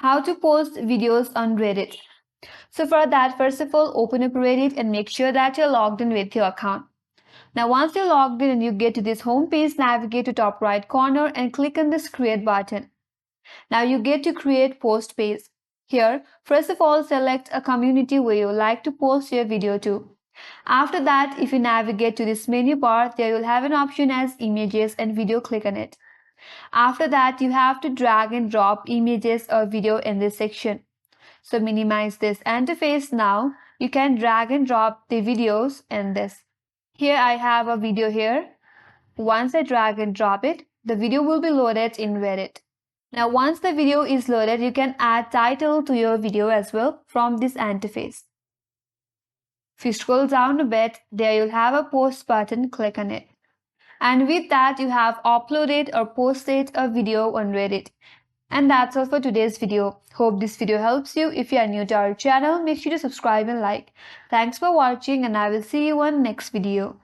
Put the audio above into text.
How to post videos on Reddit. So for that, first of all, open up Reddit and make sure that you're logged in with your account. Now once you're logged in and you get to this home page, navigate to top right corner and click on this create button. Now you get to create post page. Here, first of all, select a community where you like to post your video to. After that, if you navigate to this menu bar, there you'll have an option as images and video, click on it. After that, you have to drag and drop images or video in this section. So minimize this interface now. You can drag and drop the videos in this. Here I have a video here. Once I drag and drop it, the video will be loaded in Reddit. Now once the video is loaded, you can add title to your video as well from this interface. If you scroll down a bit, there you'll have a post button, click on it. And with that, you have uploaded or posted a video on Reddit. And that's all for today's video. Hope this video helps you. If you are new to our channel, make sure to subscribe and like. Thanks for watching and I will see you on next video.